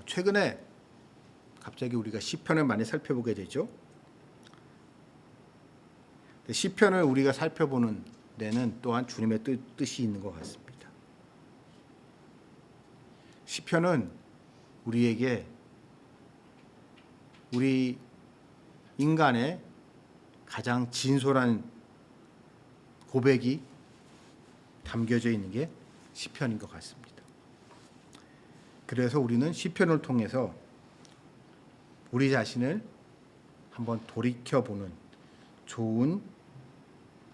최근에 갑자기 우리가 시편을 많이 살펴보게 되죠. 시편을 우리가 살펴보는 데는 또한 주님의 뜻이 있는 것 같습니다. 시편은 우리에게 우리 인간의 가장 진솔한 고백이 담겨져 있는 게 시편인 것 같습니다. 그래서 우리는 시편을 통해서 우리 자신을 한번 돌이켜보는 좋은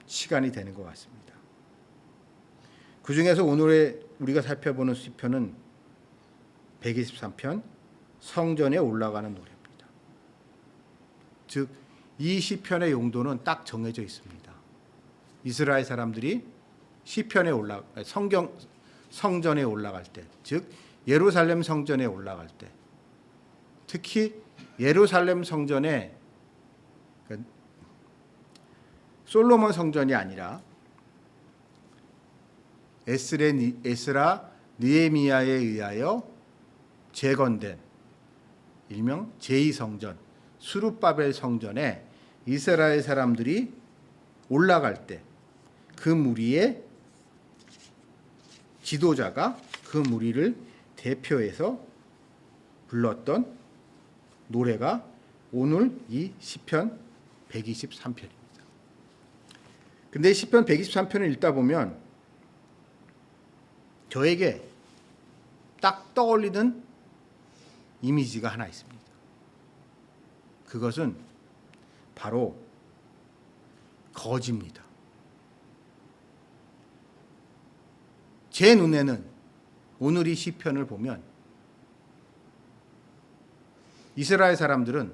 시간이 되는 것 같습니다. 그 중에서 오늘의 우리가 살펴보는 시편은 123편 성전에 올라가는 노래입니다. 즉, 이 시편의 용도는 딱 정해져 있습니다. 이스라엘 사람들이 시편에 성전에 올라갈 때, 즉 예루살렘 성전에 올라갈 때, 특히 예루살렘 성전에 솔로몬 성전이 아니라 에스라 느헤미야에 의하여 재건된 일명 제2성전 스룹바벨 성전에 이스라엘 사람들이 올라갈 때 그 무리의 지도자가 그 무리를 대표해서 불렀던 노래가 오늘 이 시편 123편입니다. 근데 시편 123편을 읽다 보면 저에게 딱 떠올리는 이미지가 하나 있습니다. 그것은 바로 거지입니다. 제 눈에는 오늘 이 시편을 보면 이스라엘 사람들은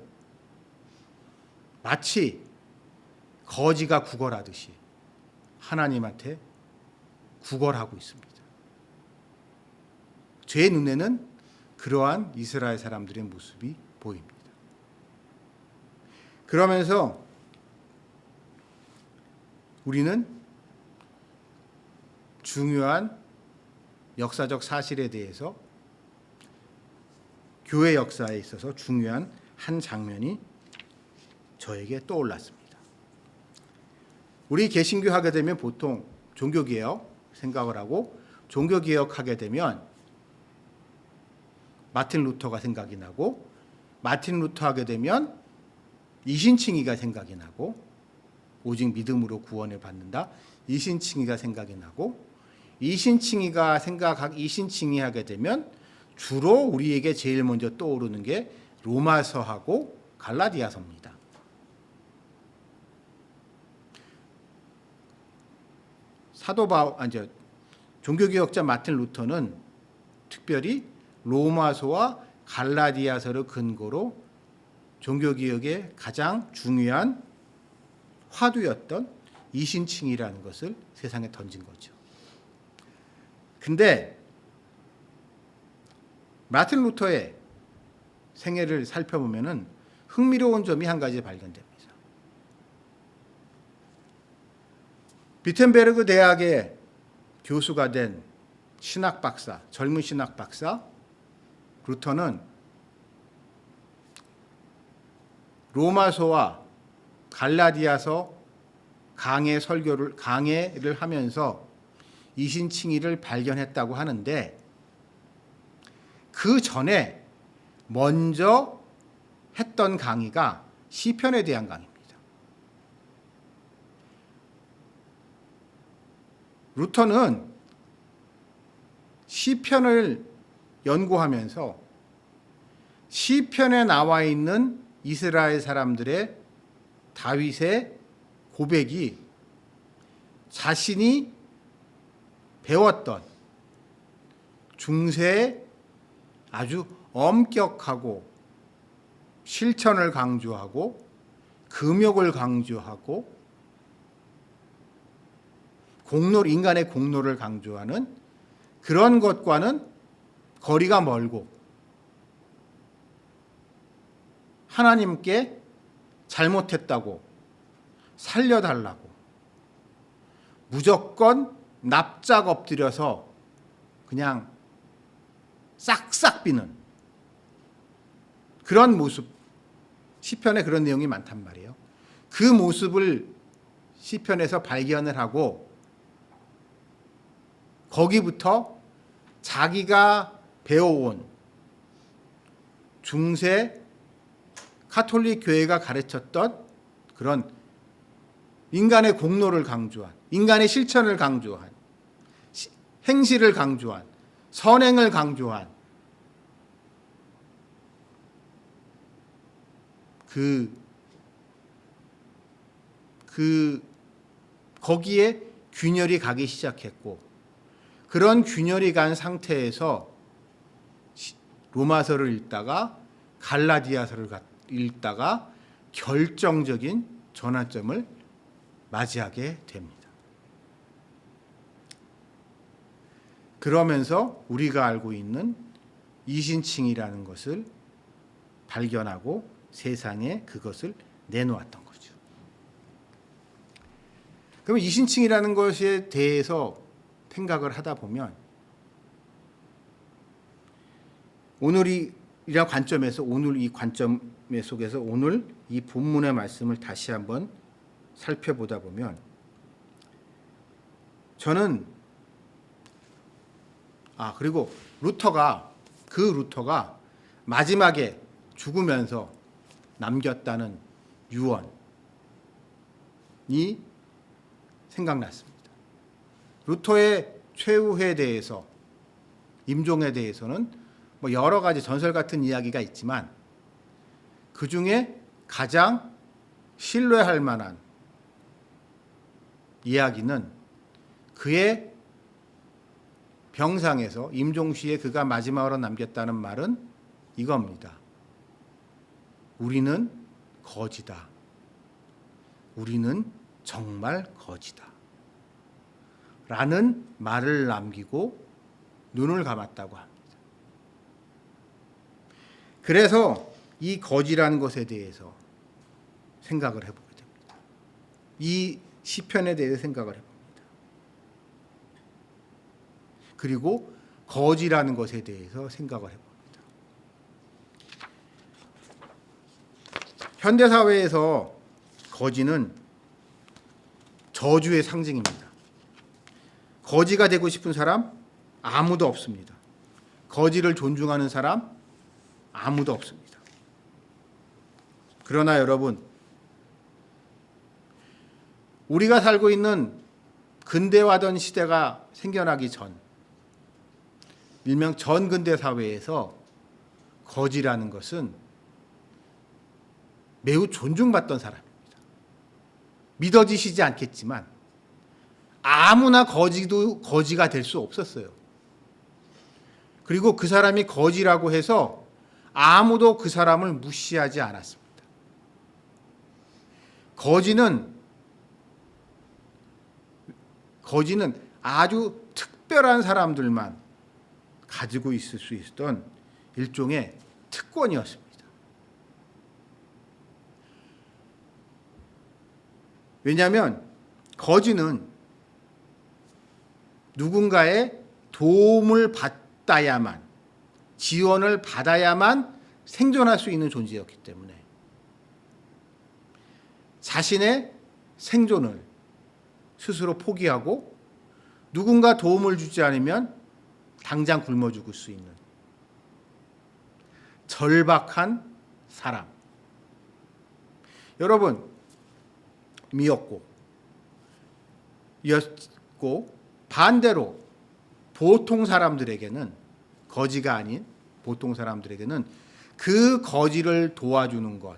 마치 거지가 구걸하듯이 하나님한테 구걸하고 있습니다. 제 눈에는 그러한 이스라엘 사람들의 모습이 보입니다. 그러면서 우리는 중요한 역사적 사실에 대해서 교회 역사에 있어서 중요한 한 장면이 저에게 떠올랐습니다. 우리 개신교 하게 되면 보통 종교개혁 생각을 하고 종교개혁 하게 되면 마틴 루터가 생각이 나고 마틴 루터 하게 되면 이신칭의가 생각이 나고 오직 믿음으로 구원을 받는다 이신칭의가 생각이 나고 이신칭의가 이신칭의 하게 되면 주로 우리에게 제일 먼저 떠오르는 게 로마서하고 갈라디아서입니다. 종교개혁자 마틴 루터는 특별히 로마서와 갈라디아서를 근거로 종교개혁의 가장 중요한 화두였던 이신칭의라는 것을 세상에 던진 거죠. 근데 마틴 루터의 생애를 살펴보면 흥미로운 점이 한 가지 발견됩니다. 비텐베르그 대학의 교수가 된 신학 박사, 젊은 신학 박사 루터는 로마서와 갈라디아서 강해를 하면서 이신칭의를 발견했다고 하는데 그 전에 먼저 했던 강의가 시편에 대한 강의입니다. 루터는 시편을 연구하면서 시편에 나와 있는 이스라엘 사람들의 다윗의 고백이 자신이 배웠던 중세의 아주 엄격하고 실천을 강조하고 금욕을 강조하고 인간의 공로를 강조하는 그런 것과는 거리가 멀고 하나님께 잘못했다고 살려달라고 무조건 납작 엎드려서 그냥 싹싹 비는 그런 모습, 시편에 그런 내용이 많단 말이에요. 그 모습을 시편에서 발견을 하고 거기부터 자기가 배워온 중세 가톨릭 교회가 가르쳤던 그런 인간의 공로를 강조한, 인간의 실천을 강조한, 행실을 강조한, 선행을 강조한 거기에 균열이 가기 시작했고, 그런 균열이 간 상태에서 로마서를 읽다가 갈라디아서를 읽다가 결정적인 전환점을 맞이하게 됩니다. 그러면서 우리가 알고 있는 이신칭이라는 것을 발견하고 세상에 그것을 내놓았던 거죠. 그러면 이신칭이라는 것에 대해서 생각을 하다 보면 오늘이란 관점에서, 오늘 이 관점 속에서 오늘 이 본문의 말씀을 다시 한번 살펴보다 보면 저는 그리고 루터가 마지막에 죽으면서 남겼다는 유언이 생각났습니다. 루터의 최후에 대해서, 임종에 대해서는 여러 가지 전설 같은 이야기가 있지만 그 중에 가장 신뢰할 만한 이야기는 그의 병상에서 임종 시에 그가 마지막으로 남겼다는 말은 이겁니다. 우리는 거지다. 우리는 정말 거지다. 라는 말을 남기고 눈을 감았다고 합니다. 그래서 이 거지라는 것에 대해서 생각을 해보게 됩니다. 이 시편에 대해서 생각을 해봅니다. 그리고 거지라는 것에 대해서 생각을 해봅니다. 현대사회에서 거지는 저주의 상징입니다. 거지가 되고 싶은 사람 아무도 없습니다. 거지를 존중하는 사람 아무도 없습니다. 그러나 여러분, 우리가 살고 있는 근대화된 시대가 생겨나기 전, 일명 전근대 사회에서 거지라는 것은 매우 존중받던 사람입니다. 믿어지시지 않겠지만 아무나 거지가 될 수 없었어요. 그리고 그 사람이 거지라고 해서 아무도 그 사람을 무시하지 않았습니다. 거지는 아주 특별한 사람들만 가지고 있을 수 있었던 일종의 특권이었습니다. 왜냐하면 거지는 누군가의 도움을 받아야만, 지원을 받아야만 생존할 수 있는 존재였기 때문에 자신의 생존을 스스로 포기하고 누군가 도움을 주지 않으면 당장 굶어 죽을 수 있는 절박한 사람. 여러분, 미었고 반대로 보통 사람들에게는, 거지가 아닌 보통 사람들에게는 그 거지를 도와주는 것,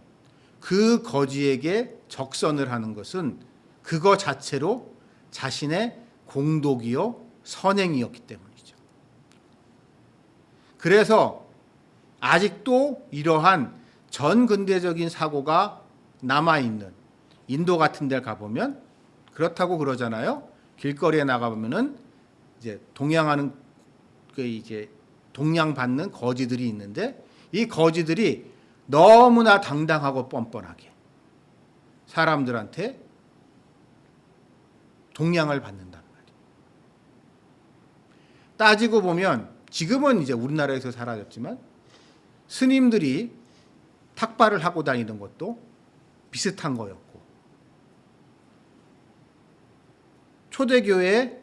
그 거지에게 적선을 하는 것은 그거 자체로 자신의 공덕이요 선행이었기 때문이죠. 그래서 아직도 이러한 전근대적인 사고가 남아있는 인도 같은 데 가보면 그렇다고 그러잖아요. 길거리에 나가보면은 이제 동양받는 거지들이 있는데, 이 거지들이 너무나 당당하고 뻔뻔하게 사람들한테 동양을 받는다는 말이에요. 따지고 보면 지금은 이제 우리나라에서 사라졌지만 스님들이 탁발을 하고 다니는 것도 비슷한 거였고, 초대교회의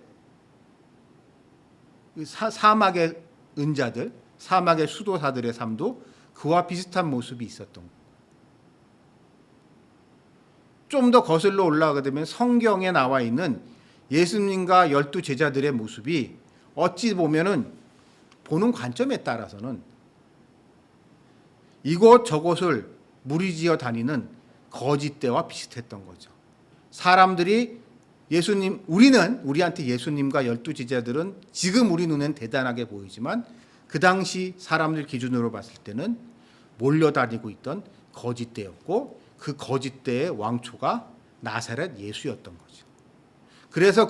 사막의 은자들, 사막의 수도사들의 삶도 그와 비슷한 모습이 있었던 거예요. 좀 더 거슬러 올라가게 되면 성경에 나와 있는 예수님과 12 제자들의 모습이 어찌 보면은 보는 관점에 따라서는 이곳 저곳을 무리지어 다니는 거짓대와 비슷했던 거죠. 사람들이 우리한테 예수님과 12 제자들은 지금 우리 눈엔 대단하게 보이지만 그 당시 사람들 기준으로 봤을 때는 몰려다니고 있던 거짓대였고, 그 거짓대의 왕초가 나사렛 예수였던 거죠. 그래서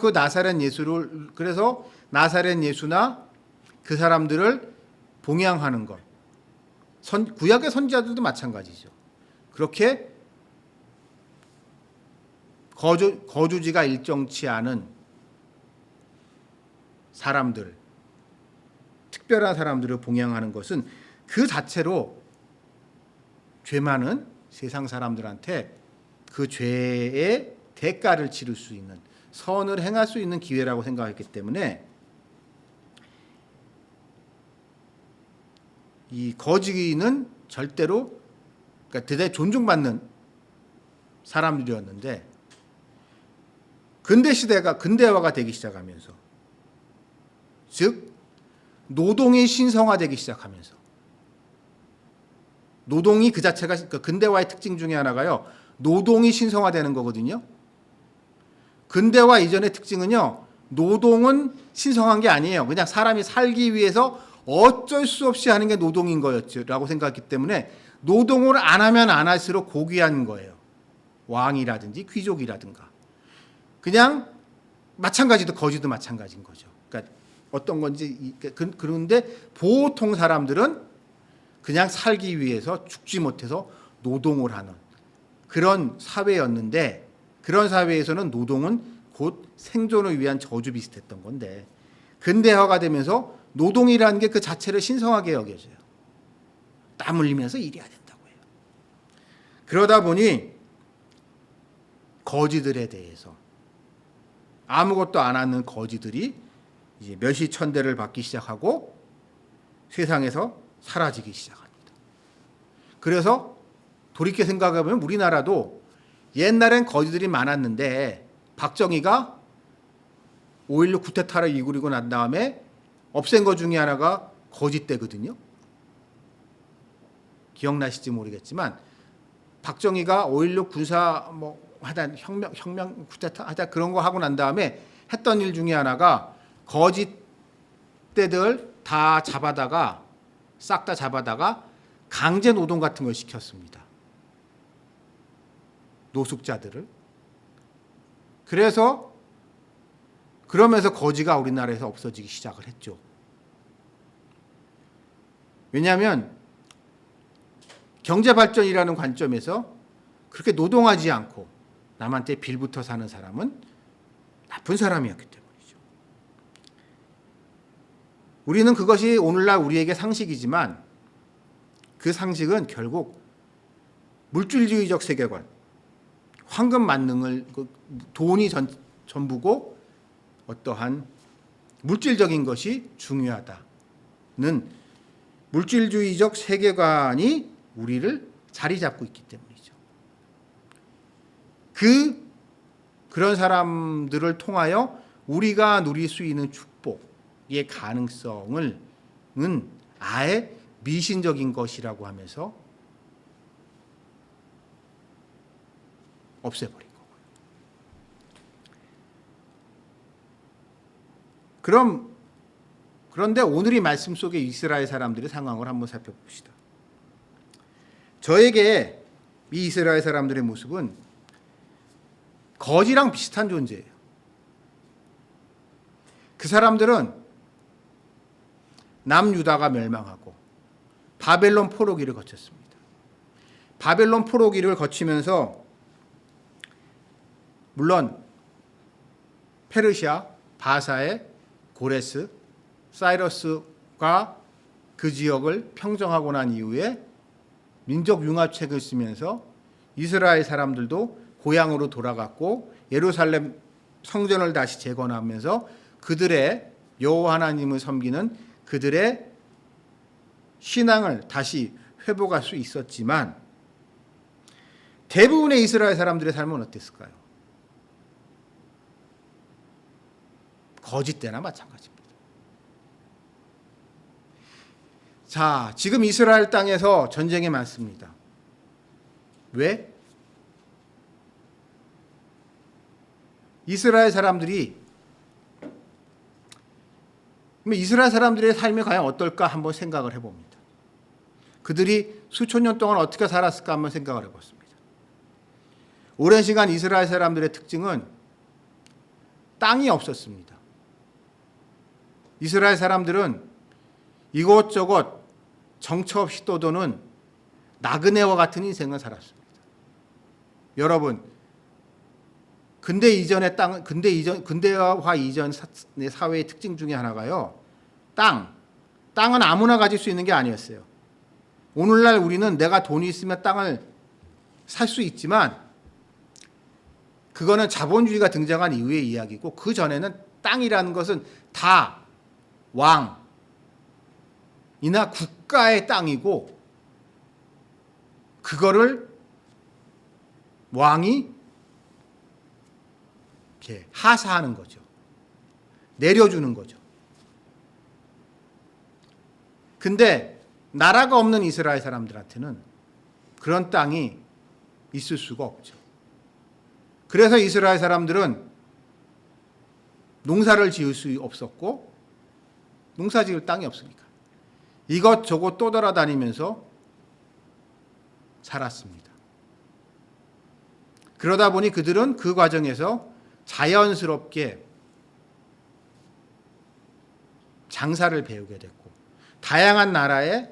나사렛 예수나 그 사람들을 봉양하는 것, 구약의 선지자들도 마찬가지죠. 그렇게 거주지가 일정치 않은 사람들, 특별한 사람들을 봉양하는 것은 그 자체로 죄 많은 세상 사람들한테 그 죄의 대가를 치를 수 있는, 선을 행할 수 있는 기회라고 생각했기 때문에 이 거지는 절대로, 그러니까 대단히 존중받는 사람들이었는데, 근대화가 되기 시작하면서, 즉 노동이 신성화되기 시작하면서, 노동이 그 자체가, 근대화의 특징 중에 하나가요, 노동이 신성화되는 거거든요. 근대화 이전의 특징은요, 노동은 신성한 게 아니에요. 그냥 사람이 살기 위해서 어쩔 수 없이 하는 게 노동인 거였지라고 생각했기 때문에 노동을 안 하면 안 할수록 고귀한 거예요. 왕이라든지 귀족이라든가. 그냥 마찬가지도 거지도 마찬가지인 거죠. 그러니까 어떤 건지, 그런데 보통 사람들은 그냥 살기 위해서 죽지 못해서 노동을 하는 그런 사회였는데, 그런 사회에서는 노동은 곧 생존을 위한 저주 비슷했던 건데, 근대화가 되면서 노동이라는 게 그 자체를 신성하게 여겨져요. 땀 흘리면서 일해야 된다고 해요. 그러다 보니 거지들에 대해서, 아무것도 안 하는 거지들이 이제 멸시천대를 받기 시작하고 세상에서 사라지기 시작합니다. 그래서 돌이켜 생각해보면 우리나라도 옛날엔 거지들이 많았는데, 박정희가 5.16 쿠데타를 이루고 난 다음에 없앤 것 중에 하나가 거짓대거든요. 기억나실지 모르겠지만 박정희가 5.16 군사 하여튼 혁명 쿠데타 하여튼 그런 거 하고 난 다음에 했던 일 중에 하나가 거짓대들 다 잡아다가, 싹 다 잡아다가 강제 노동 같은 걸 시켰습니다. 노숙자들을. 그러면서 거지가 우리나라에서 없어지기 시작을 했죠. 왜냐하면 경제발전이라는 관점에서 그렇게 노동하지 않고 남한테 빌붙어 사는 사람은 나쁜 사람이었기 때문이죠. 우리는 그것이 오늘날 우리에게 상식이지만 그 상식은 결국 물질주의적 세계관, 황금 만능을, 돈이 전부고 어떠한 물질적인 것이 중요하다는 물질주의적 세계관이 우리를 자리 잡고 있기 때문이죠. 그런 사람들을 통하여 우리가 누릴 수 있는 축복의 가능성은 아예 미신적인 것이라고 하면서 없애버린 거고요. 그런데 오늘 이 말씀 속에 이스라엘 사람들의 상황을 한번 살펴봅시다. 저에게 이 이스라엘 사람들의 모습은 거지랑 비슷한 존재예요. 그 사람들은 남유다가 멸망하고 바벨론 포로기를 거쳤습니다. 바벨론 포로기를 거치면서 물론 페르시아, 바사의 고레스, 사이러스가 그 지역을 평정하고 난 이후에 민족 융합책을 쓰면서 이스라엘 사람들도 고향으로 돌아갔고 예루살렘 성전을 다시 재건하면서 그들의 여호와 하나님을 섬기는 그들의 신앙을 다시 회복할 수 있었지만 대부분의 이스라엘 사람들의 삶은 어땠을까요? 거짓 때나 마찬가지입니다. 자, 지금 이스라엘 땅에서 전쟁이 많습니다. 왜? 이스라엘 사람들의 삶이 과연 어떨까 한번 생각을 해봅니다. 그들이 수천 년 동안 어떻게 살았을까 한번 생각을 해봤습니다. 오랜 시간 이스라엘 사람들의 특징은 땅이 없었습니다. 이스라엘 사람들은 이곳저곳 정처 없이 떠도는 나그네와 같은 인생을 살았습니다. 여러분, 근대화 이전 사회의 특징 중에 하나가요. 땅은 아무나 가질 수 있는 게 아니었어요. 오늘날 우리는 내가 돈이 있으면 땅을 살 수 있지만 그거는 자본주의가 등장한 이후의 이야기고 그 전에는 땅이라는 것은 다 왕이나 국가의 땅이고 그거를 왕이 이렇게 하사하는 거죠. 내려주는 거죠. 근데 나라가 없는 이스라엘 사람들한테는 그런 땅이 있을 수가 없죠. 그래서 이스라엘 사람들은 농사를 지을 수 없었고 농사 지을 땅이 없으니까 이것저것 떠돌아다니면서 살았습니다. 그러다 보니 그들은 그 과정에서 자연스럽게 장사를 배우게 됐고 다양한 나라에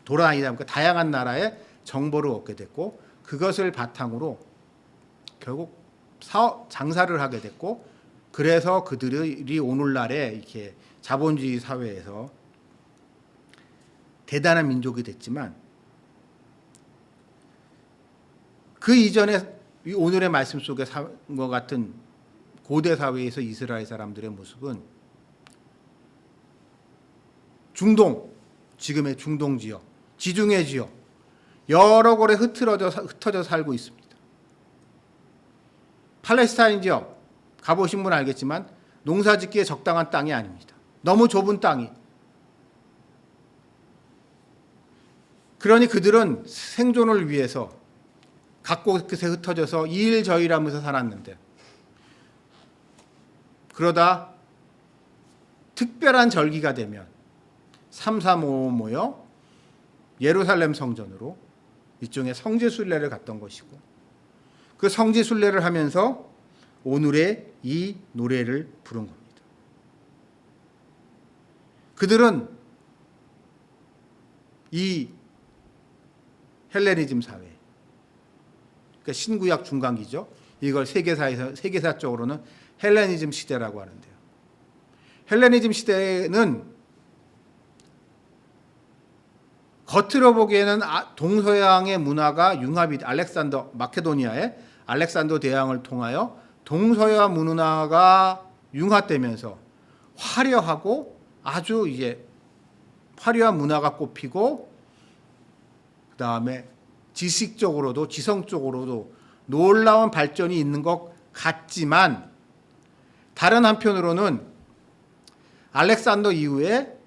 돌아다니다 보니까 다양한 나라의 정보를 얻게 됐고 그것을 바탕으로 결국 장사를 하게 됐고 그래서 그들이 오늘날의 이렇게 자본주의 사회에서 대단한 민족이 됐지만 그 이전에 오늘의 말씀 속에 것 같은 고대 사회에서 이스라엘 사람들의 모습은 중동, 지금의 중동 지역, 지중해 지역 여러 곳에 흩어져 살고 있습니다. 팔레스타인 지역 가보신 분 알겠지만 농사짓기에 적당한 땅이 아닙니다. 너무 좁은 땅이. 그러니 그들은 생존을 위해서 각 곳에 흩어져서 이 일 저 일 하면서 살았는데 그러다 특별한 절기가 되면 335 모여 예루살렘 성전으로 일종의 성지순례를 갔던 것이고 그 성지순례를 하면서 오늘의 이 노래를 부른 겁니다. 그들은 이 헬레니즘 사회, 그러니까 신구약 중간기죠. 이걸 세계사적으로는 헬레니즘 시대라고 하는데요. 헬레니즘 시대는 겉으로 보기에는 동서양의 문화가 융합이 마케도니아의 알렉산더 대왕을 통하여 동서양 문화가 융합되면서 화려하고 아주 이제 화려한 문화가 꼽히고 그 다음에 지식적으로도 지성적으로도 놀라운 발전이 있는 것 같지만 다른 한편으로는 알렉산더 이후에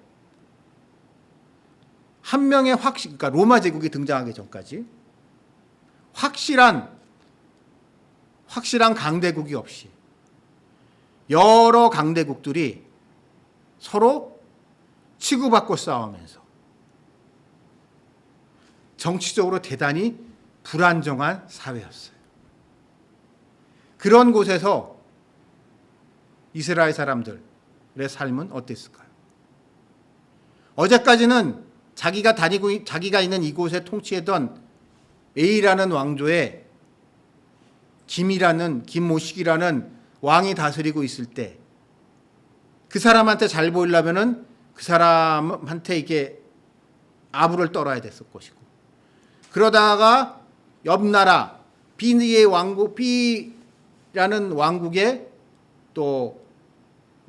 한 명의 그러니까 로마 제국이 등장하기 전까지 확실한 강대국이 없이 여러 강대국들이 서로 치고받고 싸우면서 정치적으로 대단히 불안정한 사회였어요. 그런 곳에서 이스라엘 사람들의 삶은 어땠을까요? 어제까지는 자기가 있는 이곳에 통치했던 A라는 왕조에 김모식이라는 왕이 다스리고 있을 때 그 사람한테 잘 보이려면은 그 사람한테 이게 아부를 떨어야 됐을 것이고 그러다가 옆 나라 B의 왕국, B라는 왕국에 또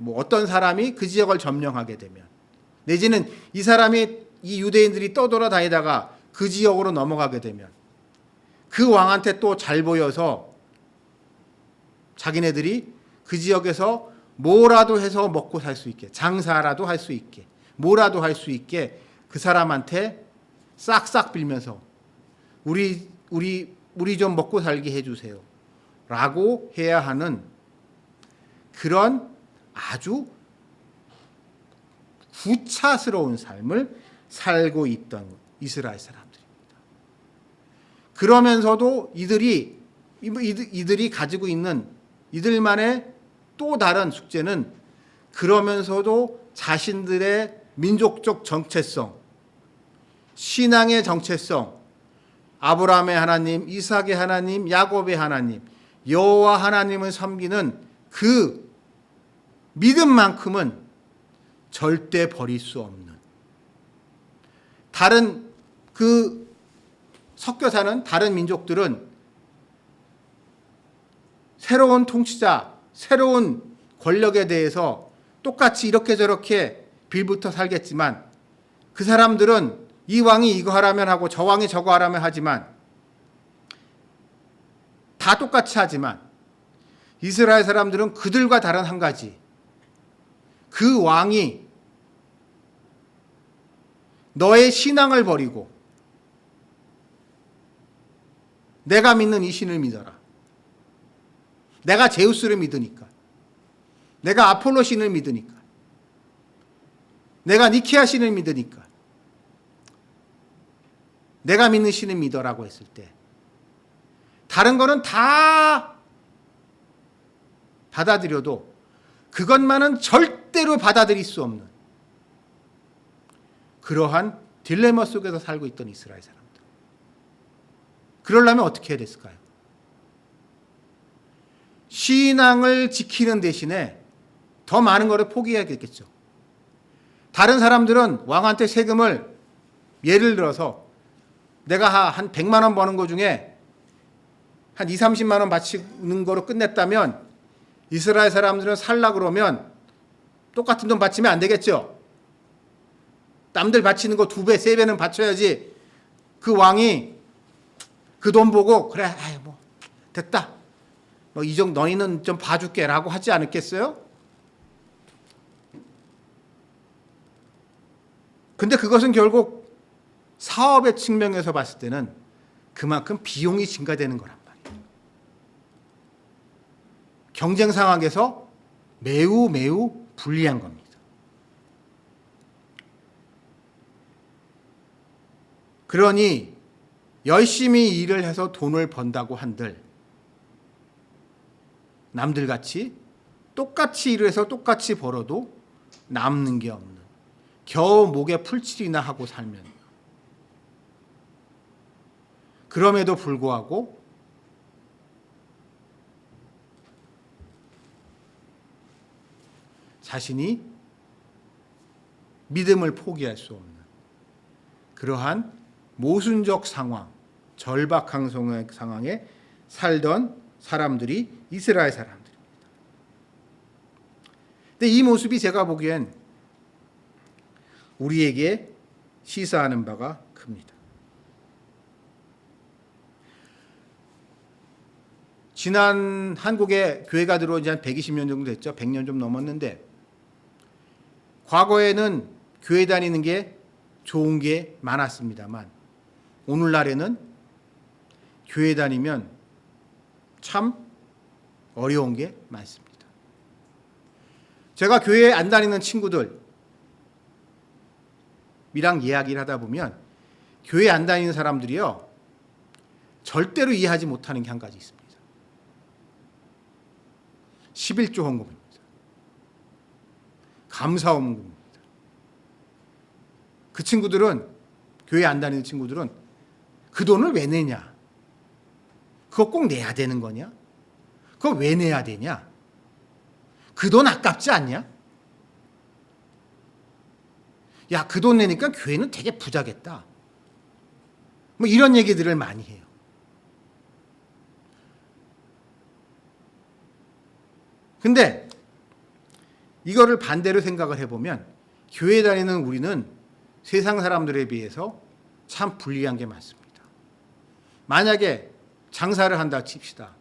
뭐 어떤 사람이 그 지역을 점령하게 되면, 내지는 이 사람이, 이 유대인들이 떠돌아다니다가 그 지역으로 넘어가게 되면 그 왕한테 또 잘 보여서 자기네들이 그 지역에서 뭐라도 해서 먹고 살 수 있게, 장사라도 할 수 있게, 뭐라도 할 수 있게 그 사람한테 싹싹 빌면서 우리 좀 먹고 살게 해주세요 라고 해야 하는 그런 아주 구차스러운 삶을 살고 있던 이스라엘 사람들입니다. 그러면서도 이들이 가지고 있는 이들만의 또 다른 숙제는, 그러면서도 자신들의 민족적 정체성, 신앙의 정체성, 아브라함의 하나님, 이삭의 하나님, 야곱의 하나님, 여호와 하나님을 섬기는 그 믿음만큼은 절대 버릴 수 없는, 다른 그 섞여 사는 다른 민족들은 새로운 통치자, 새로운 권력에 대해서 똑같이 이렇게 저렇게 빌붙어 살겠지만, 그 사람들은 이 왕이 이거 하라면 하고 저 왕이 저거 하라면 하지만, 다 똑같이 하지만 이스라엘 사람들은 그들과 다른 한 가지, 그 왕이 너의 신앙을 버리고 내가 믿는 이 신을 믿어라. 내가 제우스를 믿으니까, 내가 아폴로 신을 믿으니까, 내가 니케아 신을 믿으니까, 내가 믿는 신을 믿어라고 했을 때, 다른 거는 다 받아들여도 그것만은 절대로 받아들일 수 없는 그러한 딜레마 속에서 살고 있던 이스라엘 사람들. 그러려면 어떻게 해야 됐을까요? 신앙을 지키는 대신에 더 많은 것을 포기해야겠죠. 다른 사람들은 왕한테 세금을, 예를 들어서 내가 한 100만 원 버는 거 중에 한 2, 30만 원 바치는 거로 끝냈다면, 이스라엘 사람들은 살라 그러면 똑같은 돈 바치면 안 되겠죠. 남들 바치는 거 2배, 3배는 바쳐야지. 그 왕이 그 돈 보고 그래, 아이 뭐 됐다, 뭐 이 정도 너희는 좀 봐줄게라고 하지 않았겠어요? 근데 그것은 결국 사업의 측면에서 봤을 때는 그만큼 비용이 증가되는 거란 말이에요. 경쟁 상황에서 매우 불리한 겁니다. 그러니 열심히 일을 해서 돈을 번다고 한들 남들같이 똑같이 일을 해서 똑같이 벌어도 남는 게 없는, 겨우 목에 풀칠이나 하고 살면, 그럼에도 불구하고 자신이 믿음을 포기할 수 없는 그러한 모순적 상황, 절박한 상황에 살던 사람들이 이스라엘 사람들입니다. 근데 이 모습이 제가 보기엔 우리에게 시사하는 바가 큽니다. 지난 한국에 교회가 들어온 지 한 120년 정도 됐죠. 100년 좀 넘었는데, 과거에는 교회 다니는 게 좋은 게 많았습니다만, 오늘날에는 교회 다니면 참 어려운 게 많습니다. 제가 교회 안 다니는 친구들이랑 이야기를 하다 보면, 교회 안 다니는 사람들이요, 절대로 이해하지 못하는 게 한 가지 있습니다. 11조 헌금입니다. 감사 헌금입니다. 그 친구들은, 교회 안 다니는 친구들은 그 돈을 왜 내냐? 그거 꼭 내야 되는 거냐? 그거 왜 내야 되냐? 그 돈 아깝지 않냐? 야, 그 돈 내니까 교회는 되게 부자겠다. 뭐 이런 얘기들을 많이 해요. 근데 이거를 반대로 생각을 해보면 교회 다니는 우리는 세상 사람들에 비해서 참 불리한 게 많습니다. 만약에 장사를 한다 칩시다.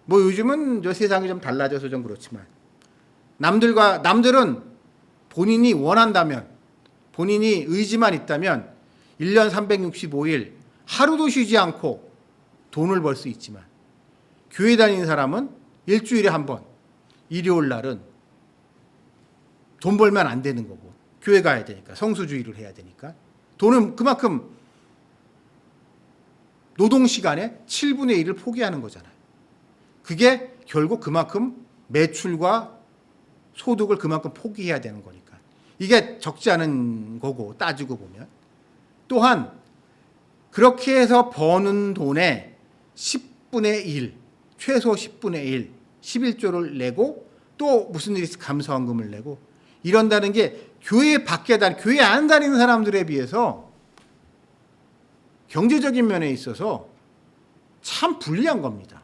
뭐 요즘은 세상이 좀 달라져서 좀 그렇지만 남들은 본인이 원한다면, 본인이 의지만 있다면 1년 365일 하루도 쉬지 않고 돈을 벌 수 있지만 교회 다니는 사람은 일주일에 한 번, 일요일 날은 돈 벌면 안 되는 거고 교회 가야 되니까, 성수주의를 해야 되니까 돈은 그만큼 노동시간의 7분의 1을 포기하는 거잖아요. 그게 결국 그만큼 매출과 소득을 그만큼 포기해야 되는 거니까 이게 적지 않은 거고, 따지고 보면. 또한 그렇게 해서 버는 돈의 10분의 1, 최소 10분의 1, 11조를 내고 또 무슨 일이 있으면 감사원금을 내고 이런다는 게 교회 교회 안 다니는 사람들에 비해서 경제적인 면에 있어서 참 불리한 겁니다.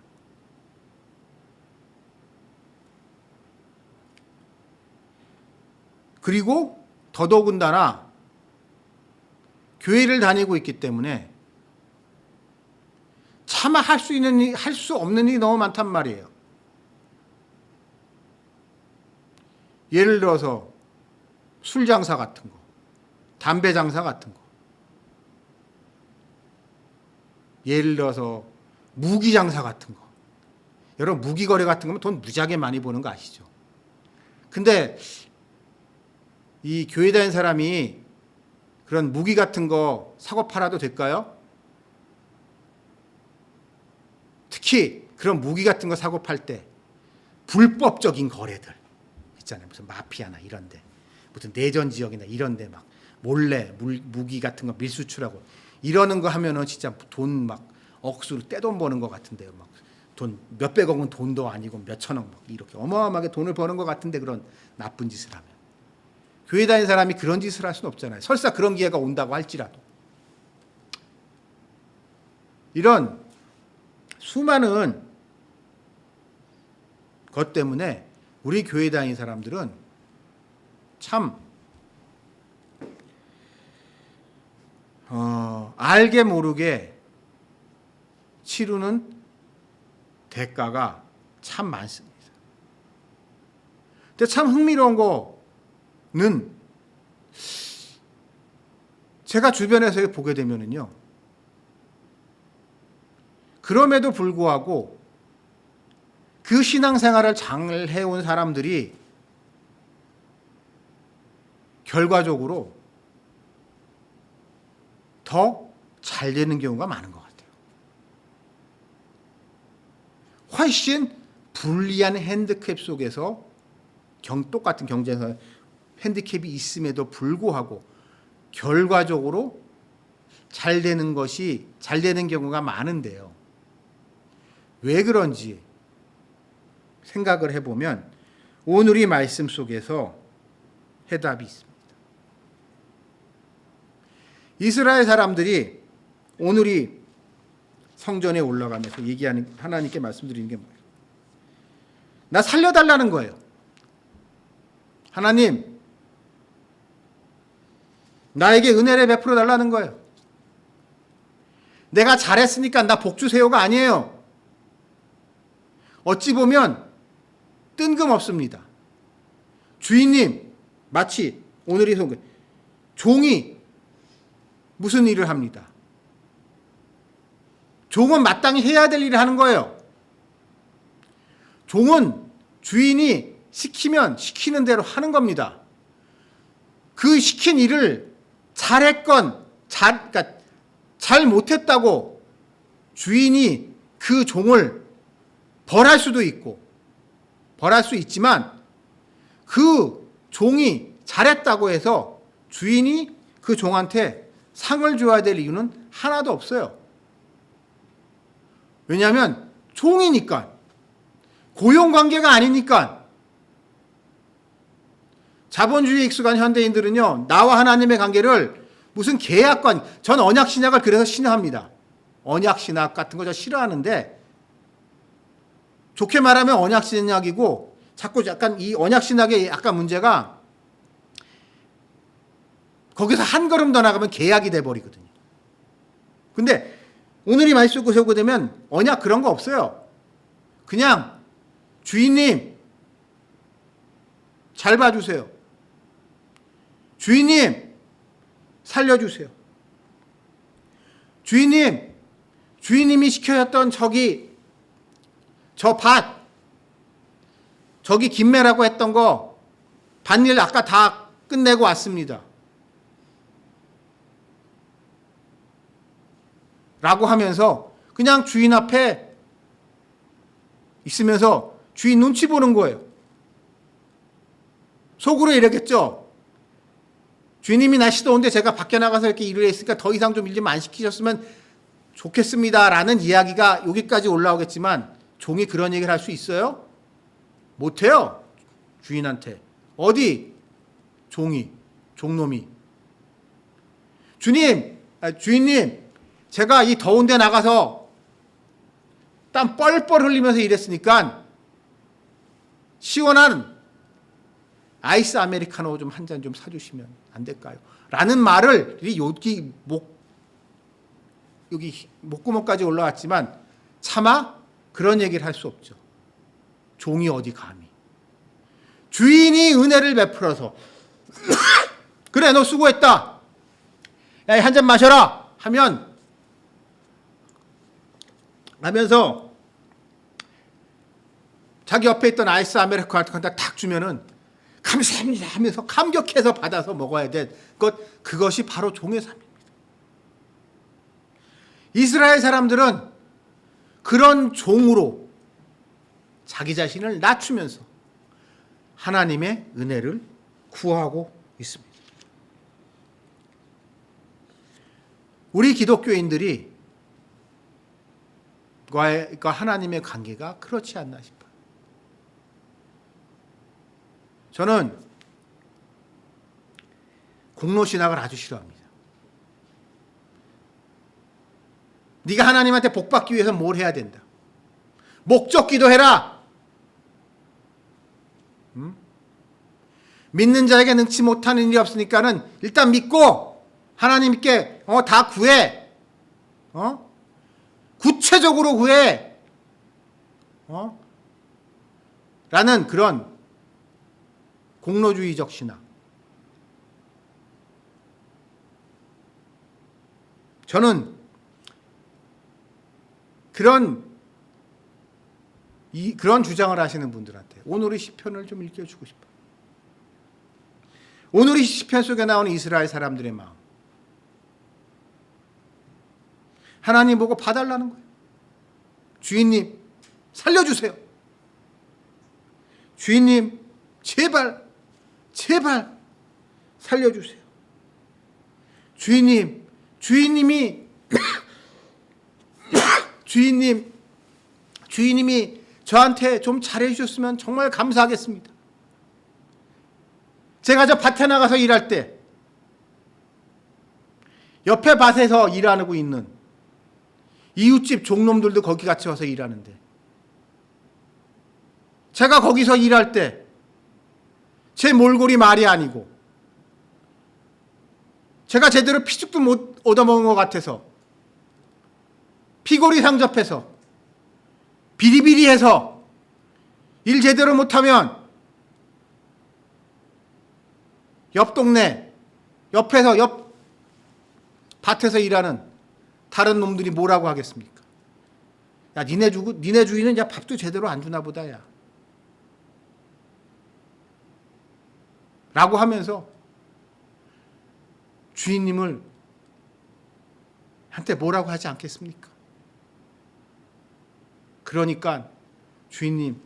그리고 더더군다나 교회를 다니고 있기 때문에 차마 할 수 없는 일이 너무 많단 말이에요. 예를 들어서 술 장사 같은 거, 담배 장사 같은 거, 예를 들어서 무기 장사 같은 거. 여러분 무기 거래 같은 거면 돈 무지하게 많이 버는 거 아시죠? 근데 이 교회 다니는 사람이 그런 무기 같은 거 사고 팔아도 될까요? 특히 그런 무기 같은 거 사고 팔 때 불법적인 거래들 있잖아요. 무슨 마피아나 이런데, 무슨 내전 지역이나 이런데 막 몰래 무기 같은 거 밀수출하고 이러는 거 하면은 진짜 돈 막 억수로 떼돈 버는 것 같은데요. 막 돈 몇백억은 돈도 아니고 몇천억 막 이렇게 어마어마하게 돈을 버는 것 같은데, 그런 나쁜 짓을 하면 교회 다니는 사람이 그런 짓을 할 수는 없잖아요. 설사 그런 기회가 온다고 할지라도. 이런 수많은 것 때문에 우리 교회 다니는 사람들은 참 알게 모르게 치르는 대가가 참 많습니다. 근데 참 흥미로운 거는 제가 주변에서 보게 되면은요, 그럼에도 불구하고 그 신앙생활을 잘 해온 사람들이 결과적으로 더 잘 되는 경우가 많은 것 같아요. 훨씬 불리한 핸디캡 속에서 똑같은 경쟁에서 핸디캡이 있음에도 불구하고 결과적으로 잘 되는 경우가 많은데요. 왜 그런지 생각을 해보면 오늘 이 말씀 속에서 해답이 있습니다. 이스라엘 사람들이 오늘 이 성전에 올라가면서 얘기하는, 하나님께 말씀드리는 게 뭐예요? 나 살려달라는 거예요. 하나님, 나에게 은혜를 베풀어 달라는 거예요. 내가 잘했으니까 나 복 주세요가 아니에요. 어찌 보면 뜬금없습니다. 주인님, 마치 오늘의 종이 무슨 일을 합니다. 종은 마땅히 해야 될 일을 하는 거예요. 종은 주인이 시키면 시키는 대로 하는 겁니다. 그 시킨 일을 잘했건 잘 못했다고 주인이 그 종을 벌할 수도 있고 벌할 수 있지만, 그 종이 잘했다고 해서 주인이 그 종한테 상을 줘야 될 이유는 하나도 없어요. 왜냐하면 종이니까, 고용관계가 아니니까. 자본주의에 익숙한 현대인들은요, 나와 하나님의 관계를 무슨 계약관, 전 언약 신약을 그래서 신뢰합니다. 언약 신약 같은 거 저 싫어하는데, 좋게 말하면 언약 신약이고, 자꾸 약간 이 언약 신약의 약간 문제가 거기서 한 걸음 더 나가면 계약이 돼 버리거든요. 근데 오늘이 말씀 보게 되면 언약 그런 거 없어요. 그냥 주인님 잘 봐주세요. 주인님 살려주세요. 주인님, 주인님이 시켜줬던 저 밭, 저기 김매라고 했던 거 밭일 아까 다 끝내고 왔습니다. 라고 하면서 그냥 주인 앞에 있으면서 주인 눈치 보는 거예요. 속으로 이랬겠죠. 주인님이 날씨 더운데 제가 밖에 나가서 이렇게 일을 했으니까 더 이상 좀 일 좀 안 시키셨으면 좋겠습니다라는 이야기가 여기까지 올라오겠지만 종이 그런 얘기를 할 수 있어요? 못해요. 주인한테. 어디? 종놈이. 주인님, 제가 이 더운데 나가서 땀 뻘뻘 흘리면서 일했으니까 시원한 아이스 아메리카노 좀 한 잔 좀 사주시면 안 될까요? 라는 말을 여기 목구멍까지 올라왔지만 차마 그런 얘기를 할 수 없죠. 종이 어디 감히. 주인이 은혜를 베풀어서 그래 너 수고했다. 야, 한 잔 마셔라 하면서 자기 옆에 있던 아이스 아메리카노 같은 거 딱 주면은 감사합니다 하면서 감격해서 받아서 먹어야 될 그것이 바로 종의 삶입니다. 이스라엘 사람들은 그런 종으로 자기 자신을 낮추면서 하나님의 은혜를 구하고 있습니다. 우리 기독교인들이 하나님의 관계가 그렇지 않나 싶어요. 저는 공로신학을 아주 싫어합니다. 네가 하나님한테 복받기 위해서 뭘 해야 된다. 목적 기도해라. 믿는 자에게 능치 못하는 일이 없으니까는 일단 믿고 하나님께 다 구해. 구체적으로 구해. 라는 그런 공로주의적 신학. 저는 그런 주장을 하시는 분들한테 오늘의 시편을 좀 읽혀주고 싶어요. 오늘의 시편 속에 나오는 이스라엘 사람들의 마음. 하나님 보고 봐달라는 거예요. 주인님 살려주세요. 주인님 제발 살려주세요. 주인님이 저한테 좀 잘해주셨으면 정말 감사하겠습니다. 제가 저 밭에 나가서 일할 때 옆에 밭에서 일하고 있는 이웃집 종놈들도 거기 같이 와서 일하는데 제가 거기서 일할 때 제 몰골이 말이 아니고 제가 제대로 피죽도 못 얻어먹은 것 같아서 피골이 상접해서 비리비리해서 일 제대로 못하면 옆 동네 옆에서 옆 밭에서 일하는 다른 놈들이 뭐라고 하겠습니까? 야 니네 주인은 야 밥도 제대로 안 주나 보다 야 라고 하면서 주인님을 한테 뭐라고 하지 않겠습니까? 그러니까 주인님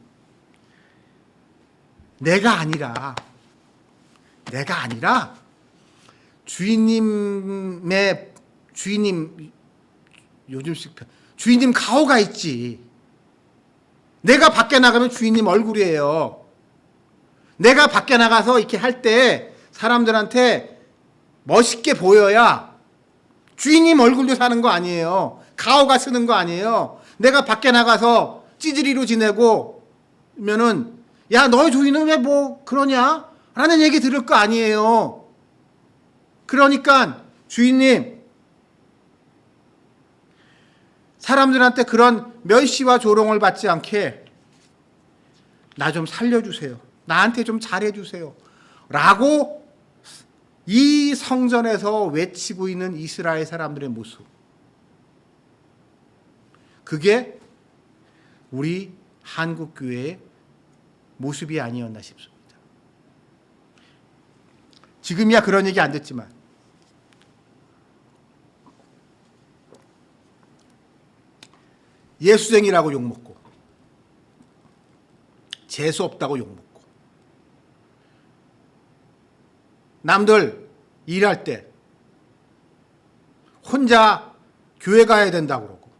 내가 아니라 주인님 요즘식 주인님 가오가 있지. 내가 밖에 나가면 주인님 얼굴이에요. 내가 밖에 나가서 이렇게 할 때 사람들한테 멋있게 보여야 주인님 얼굴도 사는 거 아니에요. 가오가 쓰는 거 아니에요. 내가 밖에 나가서 찌질이로 지내고 면은 야, 너희 주인은 왜 뭐 그러냐? 라는 얘기 들을 거 아니에요. 그러니까 주인님, 사람들한테 그런 멸시와 조롱을 받지 않게 나 좀 살려주세요. 나한테 좀 잘해주세요. 라고 이 성전에서 외치고 있는 이스라엘 사람들의 모습. 그게 우리 한국교회의 모습이 아니었나 싶습니다. 지금이야 그런 얘기 안 듣지만 예수쟁이라고 욕먹고 재수 없다고 욕먹고 남들 일할 때 혼자 교회 가야 된다고 그러고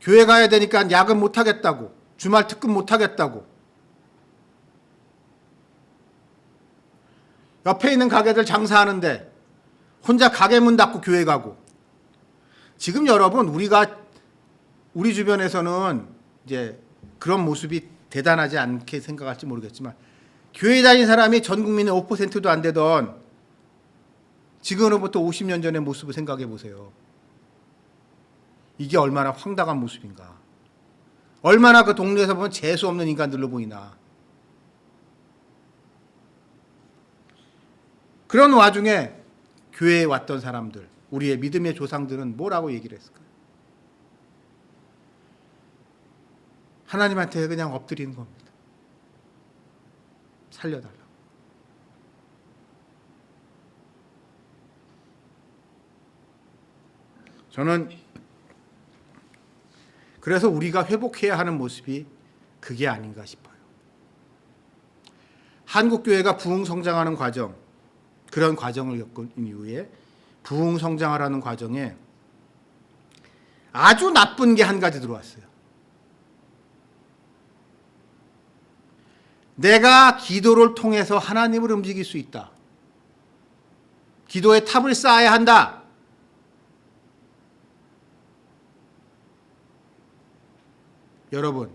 교회 가야 되니까 야근 못하겠다고 주말 특근 못하겠다고 옆에 있는 가게들 장사하는데 혼자 가게 문 닫고 교회 가고 지금 여러분 우리 주변에서는 이제 그런 모습이 대단하지 않게 생각할지 모르겠지만 교회 다닌 사람이 전 국민의 5%도 안 되던 지금으로부터 50년 전의 모습을 생각해 보세요. 이게 얼마나 황당한 모습인가. 얼마나 그 동네에서 보면 재수 없는 인간들로 보이나. 그런 와중에 교회에 왔던 사람들, 우리의 믿음의 조상들은 뭐라고 얘기를 했을까요? 하나님한테 그냥 엎드리는 겁니다. 살려달라고. 저는 그래서 우리가 회복해야 하는 모습이 그게 아닌가 싶어요. 한국교회가 부흥성장하는 과정, 그런 과정을 겪은 이후에 부흥성장하라는 과정에 아주 나쁜 게 한 가지 들어왔어요. 내가 기도를 통해서 하나님을 움직일 수 있다. 기도의 탑을 쌓아야 한다. 여러분,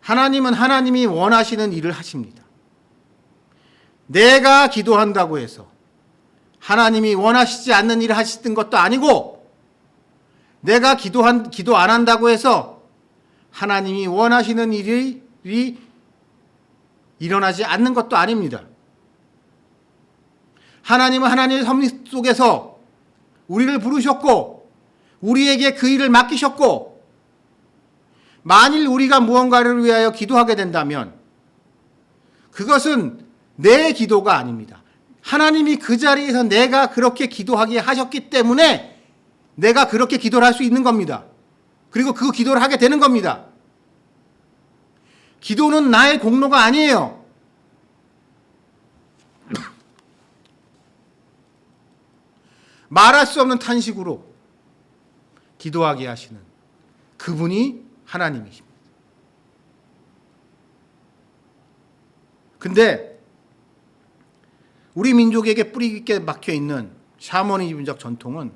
하나님은 하나님이 원하시는 일을 하십니다. 내가 기도한다고 해서 하나님이 원하시지 않는 일을 하시던 것도 아니고 내가 기도 안 한다고 해서 하나님이 원하시는 일이 일어나지 않는 것도 아닙니다. 하나님은 하나님의 섭리 속에서 우리를 부르셨고 우리에게 그 일을 맡기셨고 만일 우리가 무언가를 위하여 기도하게 된다면 그것은 내 기도가 아닙니다. 하나님이 그 자리에서 내가 그렇게 기도하게 하셨기 때문에 내가 그렇게 기도를 할 수 있는 겁니다. 그리고 그 기도를 하게 되는 겁니다. 기도는 나의 공로가 아니에요. 말할 수 없는 탄식으로 기도하게 하시는 그분이 하나님이십니다. 근데 우리 민족에게 뿌리 깊게 막혀 있는 샤머니즘적 전통은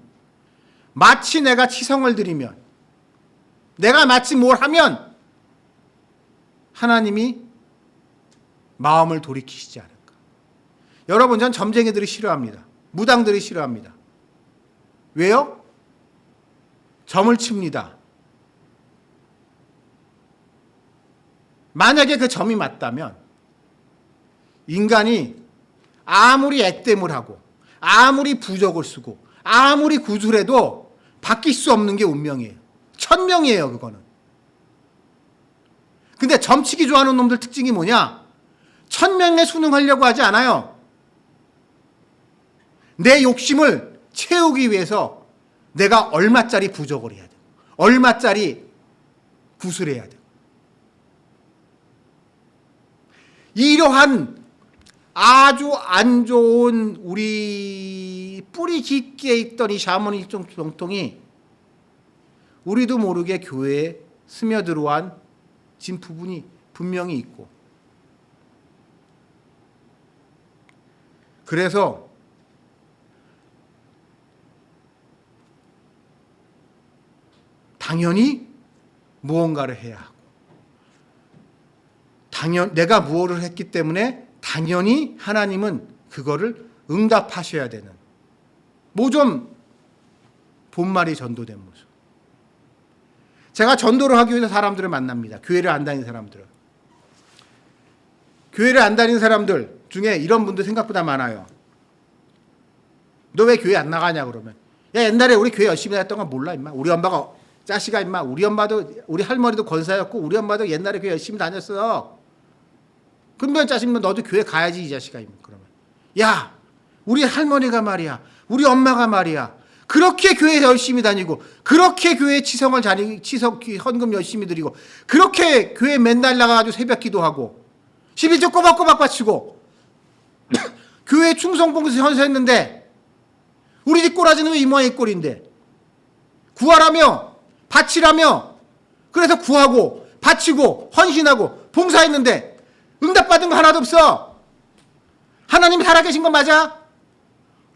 마치 내가 치성을 드리면 내가 마치 뭘 하면 하나님이 마음을 돌이키시지 않을까. 여러분, 전 점쟁이들이 싫어합니다. 무당들이 싫어합니다. 왜요? 점을 칩니다. 만약에 그 점이 맞다면 인간이 아무리 액땜을 하고 아무리 부적을 쓰고 아무리 구술해도 바뀔 수 없는 게 운명이에요. 천명이에요, 그거는. 근데 점치기 좋아하는 놈들 특징이 뭐냐? 천명에 순응하려고 하지 않아요. 내 욕심을 채우기 위해서 내가 얼마짜리 부적을 해야 되고 얼마짜리 구슬해야 되고 이러한 아주 안 좋은 우리 뿌리 깊게 있던 이 샤머니즘 전통이 우리도 모르게 교회에 스며들어온 부분이 분명히 있고 그래서 당연히 무언가를 해야 하고, 내가 무엇을 했기 때문에 당연히 하나님은 그거를 응답하셔야 되는 모좀 본말이 전도된 모습. 제가 전도를 하기 위해서 사람들을 만납니다. 교회를 안 다니는 사람들을. 교회를 안 다니는 사람들 중에 이런 분들 생각보다 많아요. 너 왜 교회 안 나가냐 그러면, 야 옛날에 우리 교회 열심히 다녔던 건 몰라 임마. 우리 엄마가 짜시가 임마. 우리 엄마도, 우리 할머니도 권사였고 우리 엄마도 옛날에 교회 열심히 다녔어. 그러면 짜식면 너도 교회 가야지 이 자식아. 그러면 야 우리 할머니가 말이야, 우리 엄마가 말이야, 그렇게 교회 열심히 다니고 그렇게 교회 치성 헌금 열심히 드리고 그렇게 교회 맨날 나가가지고 새벽 기도하고 11조 꼬박꼬박 바치고 교회 충성봉사 헌사했는데 우리 집 꼬라지는 왜 이 모양의 꼴인데, 구하라며 바치라며 그래서 구하고 바치고 헌신하고 봉사했는데 응답받은 거 하나도 없어. 하나님 살아계신 거 맞아?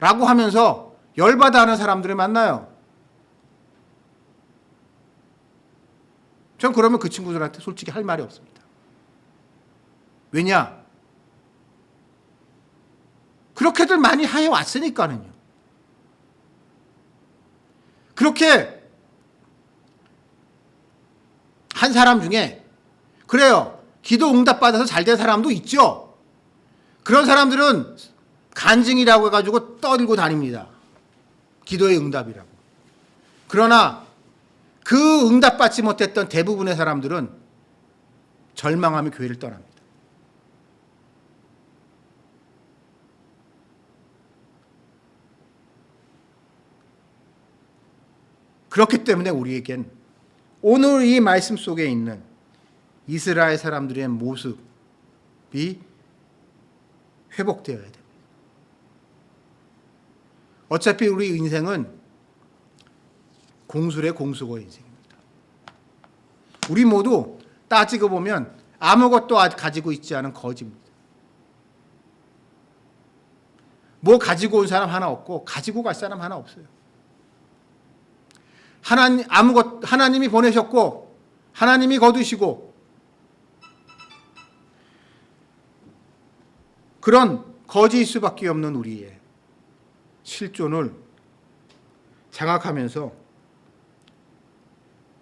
라고 하면서 열받아 하는 사람들을 만나요. 전 그러면 그 친구들한테 솔직히 할 말이 없습니다. 왜냐? 그렇게들 많이 해왔으니까는요. 그렇게 한 사람 중에 그래요. 기도 응답받아서 잘 된 사람도 있죠. 그런 사람들은 간증이라고 해가지고 떠들고 다닙니다. 기도의 응답이라고. 그러나 그 응답받지 못했던 대부분의 사람들은 절망하며 교회를 떠납니다. 그렇기 때문에 우리에겐 오늘 이 말씀 속에 있는 이스라엘 사람들의 모습이 회복되어야 됩니다. 어차피 우리 인생은 공술의 공수고의 인생입니다. 우리 모두 따지고 보면 아무것도 가지고 있지 않은 거지입니다. 뭐 가지고 온 사람 하나 없고 가지고 갈 사람 하나 없어요. 하나님이 보내셨고 하나님이 거두시고 그런 거지일 수밖에 없는 우리의 실존을 장악하면서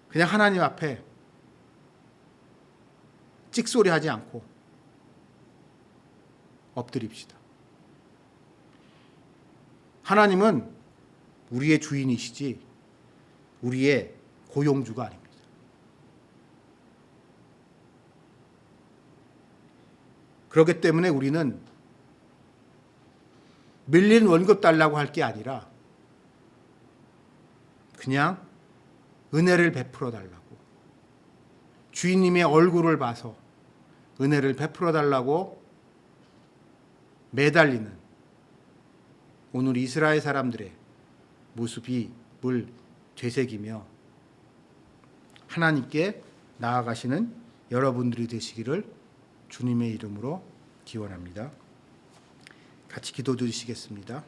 그냥 하나님 앞에 찍소리 하지 않고 엎드립시다. 하나님은 우리의 주인이시지 우리의 고용주가 아닙니다. 그렇기 때문에 우리는 밀린 월급 달라고 할 게 아니라 그냥 은혜를 베풀어 달라고, 주인님의 얼굴을 봐서 은혜를 베풀어 달라고 매달리는 오늘 이스라엘 사람들의 모습을 되새기며 하나님께 나아가시는 여러분들이 되시기를 주님의 이름으로 기원합니다. 같이 기도 드리시겠습니다.